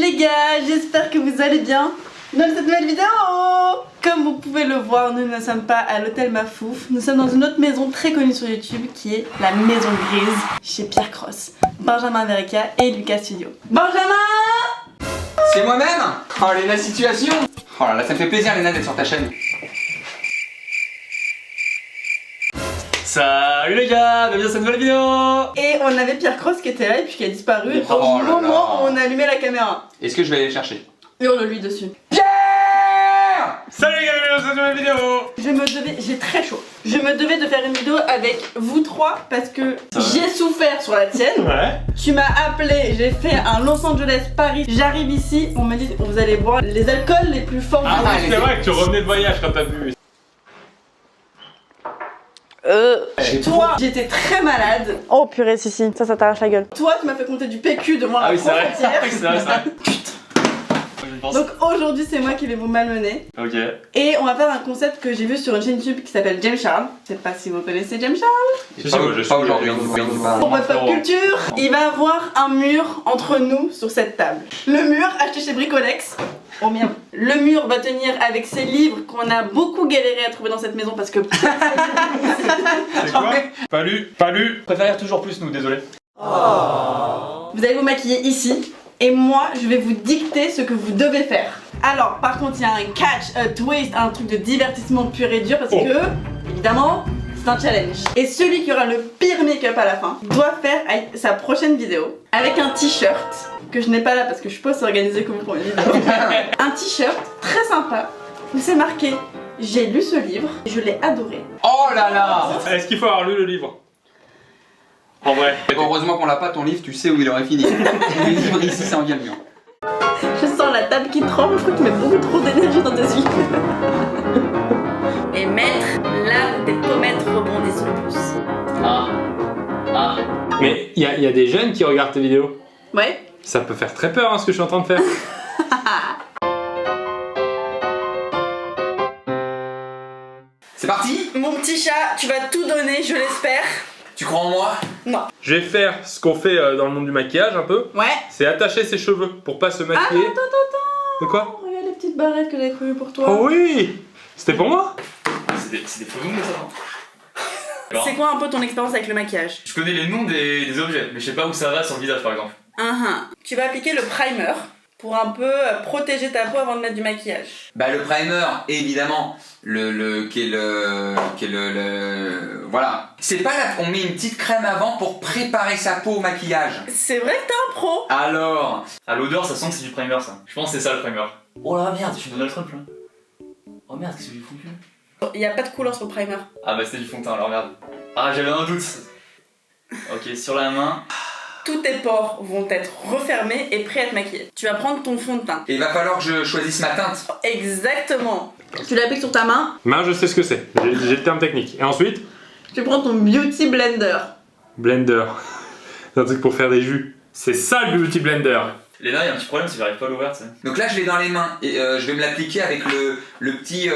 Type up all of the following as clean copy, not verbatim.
les gars, j'espère que vous allez bien dans cette nouvelle vidéo. Comme vous pouvez le voir, nous ne sommes pas à l'hôtel Mafouf, nous sommes dans une autre maison très connue sur YouTube qui est la Maison Grise chez Pierre Cross, Benjamin Verica et Lucas Studio. Benjamin! C'est moi-même. Oh Léna, situation. Oh là là, ça me fait plaisir Léna d'être sur ta chaîne. Salut les gars, bienvenue dans cette nouvelle vidéo. Et on avait Pierre Cross qui était là et puis qui a disparu Oh au là moment là. où on a allumé la caméra. Est-ce que je vais aller le chercher? Hurle-lui dessus. Pierre! Salut les gars, bienvenue dans cette nouvelle vidéo. J'ai très chaud. Je me devais de faire une vidéo avec vous trois parce que j'ai souffert sur la tienne. Ouais. Tu m'as appelé, j'ai fait un Los Angeles Paris. J'arrive ici, on m'a dit vous allez boire les alcools les plus forts. Ah, du monde. c'est vrai que tu revenais de voyage quand t'as vu. Toi, j'étais très malade. Oh purée, si, ça t'arrache la gueule. Toi, tu m'as fait compter du PQ devant Ah la oui, c'est vrai. frontière. C'est vrai, c'est vrai. Donc aujourd'hui, c'est moi qui vais vous malmener. Ok. Et on va faire un concept que j'ai vu sur une chaîne YouTube qui s'appelle James Charles. Je sais pas si vous connaissez James Charles. Si, moi, je suis Pas aujourd'hui. Pour votre pop culture, il va avoir un mur entre nous sur cette table. Le mur acheté chez Bricolex. Oh merde. Le mur va tenir avec ces livres qu'on a beaucoup galéré à trouver dans cette maison parce que... C'est quoi? Pas lu. Préfère toujours plus nous, désolé. Vous allez vous maquiller ici. Et moi, je vais vous dicter ce que vous devez faire. Alors, par contre, il y a un catch, un twist, un truc de divertissement pur et dur parce que, évidemment, c'est un challenge. Et celui qui aura le pire make-up à la fin doit faire sa prochaine vidéo avec un t-shirt que je n'ai pas là parce que je suis pas aussi organisée que vous pour une vidéo. Un t-shirt très sympa où c'est marqué « J'ai lu ce livre, je l'ai adoré ». Oh là là. Est-ce qu'il faut avoir lu le livre? En vrai. Heureusement qu'on l'a pas ton livre, tu sais où il aurait fini. Le livre ici, c'est en bien le mur. Je sens la table qui tremble, je crois que tu mets beaucoup trop d'énergie dans tes yeux. Et mettre là où tes pommettes rebondissent le plus. Mais il y a des jeunes qui regardent tes vidéos. Ouais. Ça peut faire très peur, hein, ce que je suis en train de faire. C'est parti. Mon petit chat, tu vas tout donner, je l'espère. Tu crois en moi? Non. Je vais faire ce qu'on fait dans le monde du maquillage un peu. Ouais. C'est attacher ses cheveux pour pas se Ah, maquiller. attends. De quoi? Regarde les petites barrettes que j'avais prévues pour toi. Oh oui! C'était pour moi? C'est des faux noms, ça. C'est quoi un peu ton expérience avec le maquillage? Je connais les noms des objets, mais je sais pas où ça va sur le visage par exemple. Tu vas appliquer le primer pour un peu protéger ta peau avant de mettre du maquillage. Bah le primer, évidemment, voilà. C'est pas là, on met une petite crème avant pour préparer sa peau au maquillage. C'est vrai que t'es un pro. Alors, À l'odeur, ça sent que c'est du primer ça. Je pense que c'est ça le primer. Oh là merde, je suis Donald Trump là. Oh merde, qu'est-ce que j'ai foutu? Il n'y a pas de couleur sur le primer. Ah bah c'était du fond de teint alors merde. Ah j'avais un doute. Ok, sur la main. Tous tes pores vont être refermés et prêts à te maquiller. Tu vas prendre ton fond de teint. il va falloir que je choisisse ma teinte. Exactement. Tu l'appliques sur ta main. Main, je sais ce que c'est. J'ai le terme technique. Et ensuite, Tu prends ton beauty blender. blender. C'est un truc pour faire des jus. C'est ça le beauty blender. Léna, il y a un petit problème, c'est que j'arrive pas à l'ouvrir, tu sais. Donc là, je l'ai dans les mains et je vais me l'appliquer avec le petit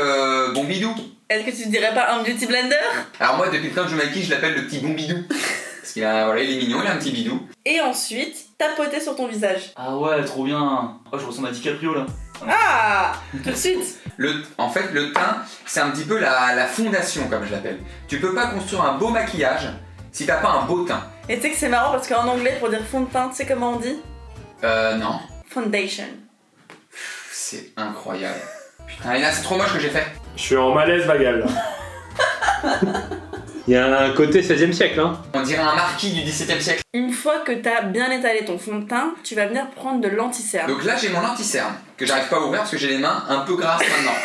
bombidou. Est-ce que tu dirais pas un beauty blender? Alors moi, depuis quand je me maquille, je l'appelle le petit bombidou. Parce qu'il a, voilà, il est mignon, il a un petit bidou. Et ensuite, tapoter sur ton visage. Ah ouais, trop bien. Oh, je ressemble à DiCaprio là. Ah, tout de suite. En fait, le teint, c'est un petit peu la fondation, comme je l'appelle. Tu peux pas construire un beau maquillage si t'as pas un beau teint. Et tu sais que c'est marrant parce qu'en anglais, pour dire fond de teint, tu sais comment on dit? Non. Foundation. C'est incroyable. Putain, et là, c'est trop moche que j'ai fait. Je suis en malaise vagal là. Il y a un côté 16e siècle, hein. On dirait un marquis du 17e siècle. Une fois que t'as bien étalé ton fond de teint, tu vas venir prendre de l'anti-cerne. Donc là, j'ai mon anti-cerne, que j'arrive pas à ouvrir parce que j'ai les mains un peu grasses maintenant.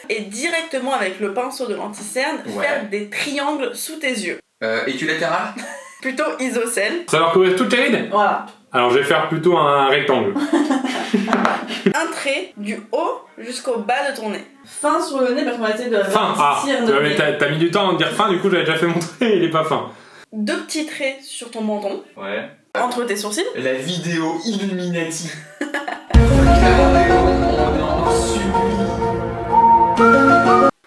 Et directement avec le pinceau de l'anti-cerne, Ouais. faire des triangles sous tes yeux. Équilatéral. Plutôt isocèle. Ça va recouvrir toutes les rides? Voilà. Alors je vais faire plutôt un rectangle. Un trait du haut jusqu'au bas de ton nez. Fin sur le nez parce qu'on va essayer de Fin. Ah, rapetisser ouais, notre mais nez. t'as mis du temps à me dire fin, du coup j'avais déjà fait mon trait, il est pas fin. 2 petits traits sur ton menton, Ouais. entre tes sourcils. La vidéo Illuminati. Regardez on en subit.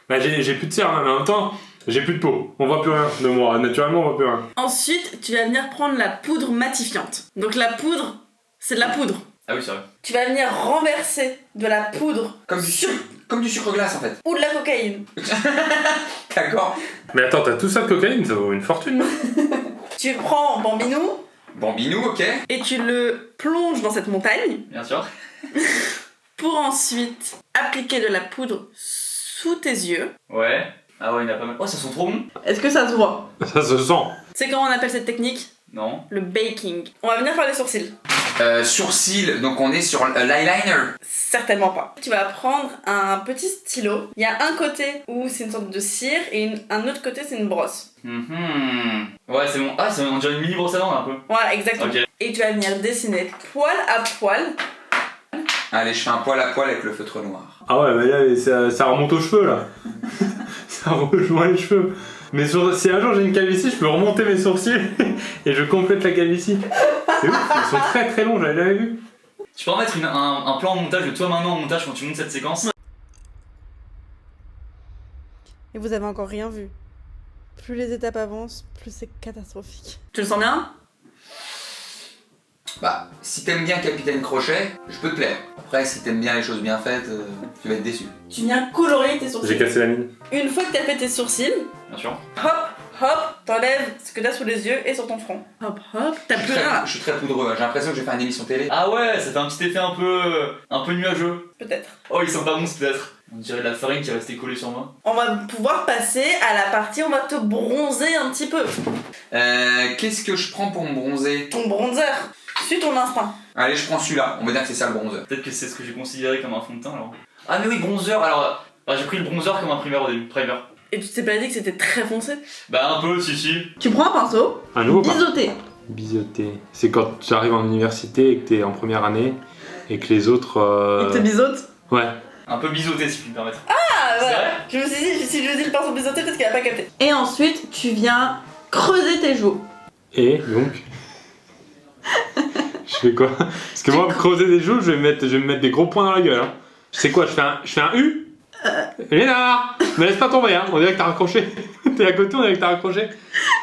Bah j'ai plus de cerne, mais en même temps, j'ai plus de peau. On voit plus rien de moi, naturellement on voit plus rien. Ensuite, tu vas venir prendre la poudre matifiante. Donc la poudre, c'est de la poudre. Ah oui, c'est vrai. Tu vas venir renverser de la poudre Comme du sucre glace en fait. ou de la cocaïne. D'accord. Mais attends, t'as tout ça de cocaïne, ça vaut une fortune, non? Tu prends Bambinou Bambinou, ok. et tu le plonges dans cette montagne Bien sûr. pour ensuite appliquer de la poudre sous tes yeux. Ouais. Ah ouais, il y en a pas mal. Oh, ça sent trop bon. Est-ce que ça se voit? Ça se sent. C'est comment on appelle cette technique? Non. Le baking. On va venir faire les sourcils. Sourcils, donc on est sur l'eyeliner. Certainement pas. Tu vas prendre un petit stylo. Il y a un côté où c'est une sorte de cire et un autre côté c'est une brosse. Ouais, c'est bon. Ah, on dirait une mini brosse à dents un peu. Voilà, exactement. Ok. Et tu vas venir dessiner poil à poil. Allez, je fais un poil à poil avec le feutre noir. Ah ouais, mais là, ça remonte aux cheveux, là. Ça rejoint les cheveux. Mais si un jour j'ai une calvitie, je peux remonter mes sourcils et je complète la calvitie. C'est ouf, ils sont très très longs, j'avais jamais vu. Tu peux en mettre un plan en montage de toi maintenant en montage quand tu montes cette séquence. Et vous avez encore rien vu. Plus les étapes avancent, plus c'est catastrophique. Tu le sens bien? Bah, si t'aimes bien Capitaine Crochet, je peux te plaire. Après, si t'aimes bien les choses bien faites, tu vas être déçu. Tu viens colorier tes sourcils. J'ai cassé la mine. Une fois que t'as fait tes sourcils, Bien sûr. hop, hop, t'enlèves ce que t'as sous les yeux et sur ton front. Hop, hop, t'as plus rien là. Je suis très poudreux, j'ai l'impression que je vais faire une émission télé. Ah ouais, ça fait un petit effet un peu nuageux. Peut-être. Oh, ils sont pas bons peut-être. On dirait de la farine qui est restée collée sur moi. On va pouvoir passer à la partie où on va te bronzer un petit peu. Qu'est-ce que je prends pour me bronzer? Ton bronzer. Suis ton instinct. Allez, je prends celui-là, on va dire que c'est ça le bronzer. Peut-être que c'est ce que j'ai considéré comme un fond de teint alors. Ah mais oui, bronzer, alors j'ai pris le bronzer comme un primer au début, primer. Et tu t'es pas dit que c'était très foncé? Bah un peu, si. Tu prends un pinceau, Un nouveau pas. biseauté. Biseauté. C'est quand tu arrives en université et que t'es en première année et que les autres. Et te biseaute. Ouais. Un peu biseauté si je puis me permettre. Ah C'est voilà. vrai? Je me suis dit, si je lui dis le pinceau biseauté, peut-être qu'elle a pas capté. Et ensuite, tu viens creuser tes joues. Et donc. Je fais quoi? Parce que moi, pour creuser des joues, je vais me mettre des gros points dans la gueule. Hein. Je sais quoi? Je fais un U? Léna! Me laisse pas tomber, hein. On dirait que t'as raccroché. T'es à côté, on dirait que t'as raccroché.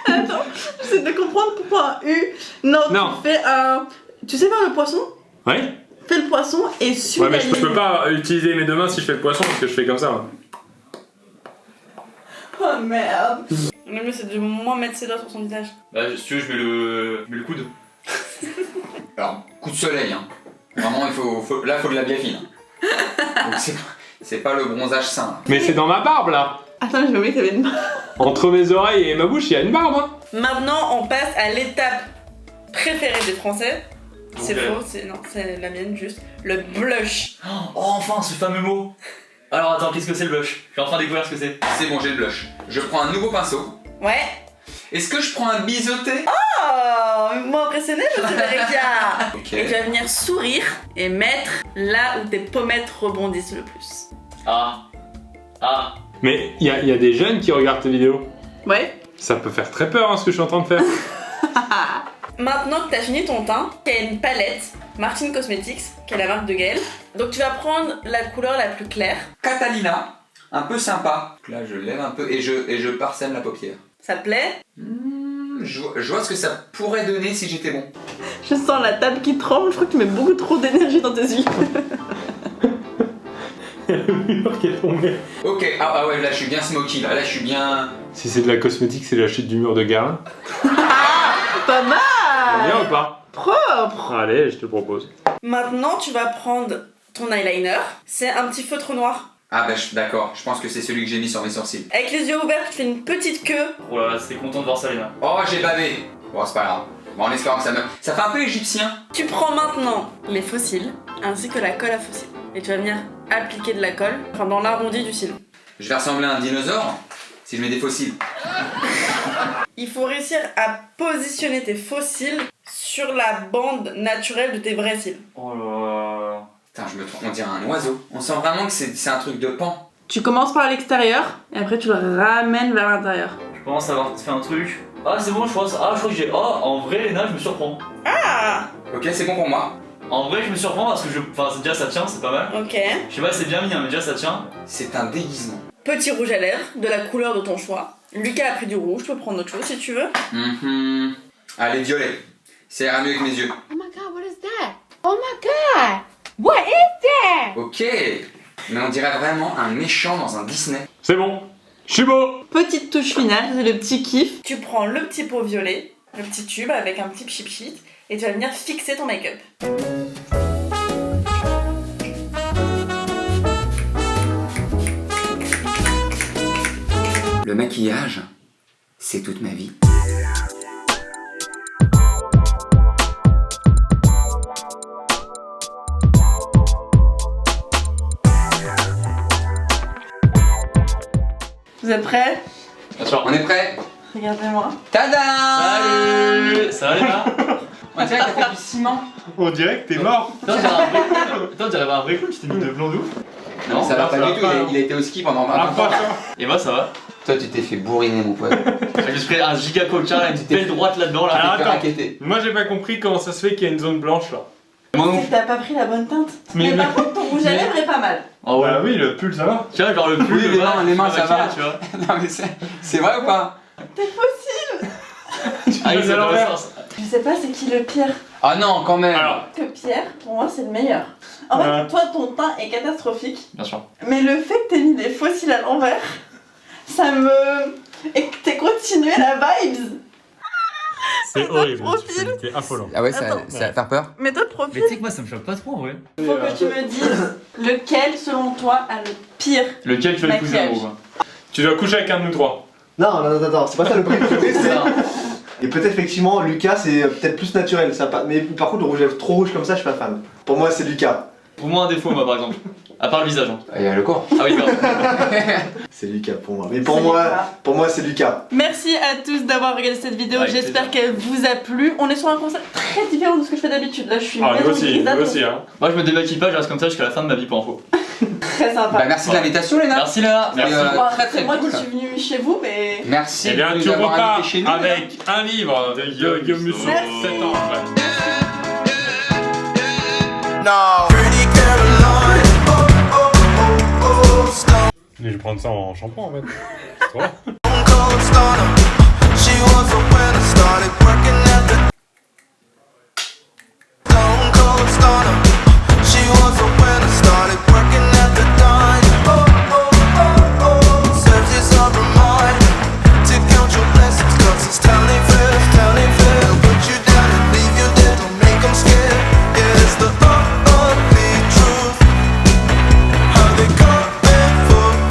Attends, j'essaie de comprendre pourquoi un U. Non, Non. tu fais un. Tu sais faire le poisson? Ouais? Fais le poisson et suis Ouais, mais la je ligne. peux pas utiliser mes deux mains si je fais le poisson parce que je fais comme ça. Moi. Oh merde. Le mieux c'est de moins mettre ses doigts sur son visage. Bah si tu veux, je mets le coude. Alors, coup de soleil, hein. Vraiment, là, faut de la biafine. Donc, c'est pas le bronzage sain. Là. Mais c'est dans ma barbe là! Attends, j'ai oublié que t'avais une barbe. Entre mes oreilles et ma bouche, il y a une barbe, hein! Maintenant, on passe à l'étape préférée des Français. C'est Ok. faux, c'est la mienne juste. Le blush. Oh enfin ce fameux mot. Alors attends, qu'est-ce que c'est le blush? Je suis en train de découvrir ce que c'est. C'est bon, j'ai le blush. Je prends un nouveau pinceau. Ouais. Est-ce que je prends un biseauté? Oh, moi impressionné, je suis Erika. Ok. Et tu vas venir sourire et mettre là où tes pommettes rebondissent le plus. Ah. Mais il y a des jeunes qui regardent tes vidéos. Ouais. Ça peut faire très peur, hein, ce que je suis en train de faire. Maintenant que t'as fini ton teint, il y a une palette Martin Cosmetics, qui est la marque de Gaëlle. Donc tu vas prendre la couleur la plus claire. Catalina, un peu sympa. Donc là, je lève un peu et je parsème la paupière. Ça te plaît? Je vois ce que ça pourrait donner si j'étais bon. Je sens la table qui tremble, je crois que tu mets beaucoup trop d'énergie dans tes yeux. Le mur qui est tombé. Ok, ah ouais, là je suis bien smoky, là je suis bien... Si c'est de la cosmétique, c'est la chute du mur de Guerlain. Pas mal. Bien ou pas? Propre. Allez, je te propose. Maintenant tu vas prendre ton eyeliner. C'est un petit feutre noir. Ah bah d'accord, je pense que c'est celui que j'ai mis sur mes sourcils. Avec les yeux ouverts, tu fais une petite queue. Oh là là, c'était content de voir ça, Léna. Oh, j'ai bavé. Bon, c'est pas grave. Bon, en espérant que ça fait un peu égyptien. Tu prends maintenant les faux cils, ainsi que la colle à faux cils. Et tu vas venir appliquer de la colle, enfin dans l'arrondi du cil. Je vais ressembler à un dinosaure si je mets des fossiles. Il faut réussir à positionner tes faux cils sur la bande naturelle de tes vrais cils. Oh là là. Putain, je me trompe, on dirait un oiseau. On sent vraiment que c'est un truc de pan. Tu commences par l'extérieur, et après tu le ramènes vers l'intérieur. Je pense avoir fait un truc. Ah c'est bon, je crois que j'ai... Oh, en vrai, Léna, je me surprends. Ah. Ok, c'est bon pour moi. En vrai, je me surprends parce que Enfin, déjà ça tient, c'est pas mal. Ok. Je sais pas si c'est bien mis, hein, mais déjà ça tient. C'est un déguisement. Petit rouge à lèvres, de la couleur de ton choix. Lucas a pris du rouge, tu peux prendre autre chose si tu veux. Allez, violet. Ça ira mieux avec mes yeux. Oh my god, what is that? Ok. Mais on dirait vraiment un méchant dans un Disney. C'est bon. Je suis beau. Petite touche finale, c'est le petit kiff. Tu prends le petit pot violet, le petit tube avec un petit pchit et tu vas venir fixer ton make-up. Le maquillage, c'est toute ma vie. Vous êtes prêts? Bien sûr. On est prêts? Regardez-moi. Tada! Salut. Ça va les gars? On dirait que t'as fait du ciment. On dirait que t'es mort. Attends, on dirait un vrai clown. Attends, on dirait un vrai clown, tu t'es mis de blanc de ouf. Non, ça va ça pas va du tout, pas, il a été au ski pendant 20 Ah, ans. pas ça. Et moi ça va. Toi, tu t'es fait bourriner, mon pote. Je me suis pris un giga coca, là, une belle droite là-dedans là. Alors, Tu t'es fait attends. raqueter. Moi j'ai pas compris comment ça se fait qu'il y a une zone blanche là. C'est que t'as pas pris la bonne teinte. Mais par contre, ton rouge à lèvres est pas mal. Oh ouais. Bah oui, le pull ça va. Tu vois, genre le pull, Oui, les mains, ça va. tu vois. Non, mais c'est vrai ou pas? T'es fossile. Ah, il fais est à dans le l'envers. sens. Je sais pas c'est qui le pire. Ah non, quand même. Alors, Que Pierre, pour moi, c'est le meilleur. En fait, Ouais. toi, ton teint est catastrophique. Bien sûr. Mais le fait que t'aies mis des fossiles à l'envers, ça me... Et que t'aies continué la vibes. c'est horrible. profil. C'est affolant. Ah ouais, Attends. ça va faire peur? Mais toi, de profil, Mais tu sais que moi ça me choque pas trop en vrai. faut que tu me dises lequel, selon toi, a le pire. Lequel tu vas épouser en Maquillage. gros? Tu dois coucher avec un de nous trois. Non, c'est pas ça le prix. Et peut-être effectivement, Lucas c'est peut-être plus naturel, ça, mais par contre le rouge à lèvres trop rouge comme ça, je suis pas fan. Pour moi, c'est Lucas. Pour moi un défaut moi par exemple. À part le visage. Hein. Il y a le corps. Ah oui, pardon. C'est Lucas pour moi. Mais C'est pour Lucas. moi, c'est Lucas. Merci à tous d'avoir regardé cette vidéo, Avec j'espère plaisir. qu'elle vous a plu. On est sur un concept très différent de ce que je fais d'habitude. Là, je suis Ah, maison nous aussi, grise, nous attention. aussi hein. Moi je me démaquille pas, je reste comme ça jusqu'à la fin de ma vie pour info. Très sympa. Bah, merci de l'invitation, Léna. Merci Léna. Merci. Bon, très, très c'est moi cool. qui suis venue chez vous, mais... Merci Eh bien, de tu nous avoir repars invités chez nous. avec un livre de Yo-Yo Musso. Merci. 7 ans après. No. Pretty Caroline. Je vais prendre ça en shampoing en fait. C'est trop bien. Cold stunner. She was a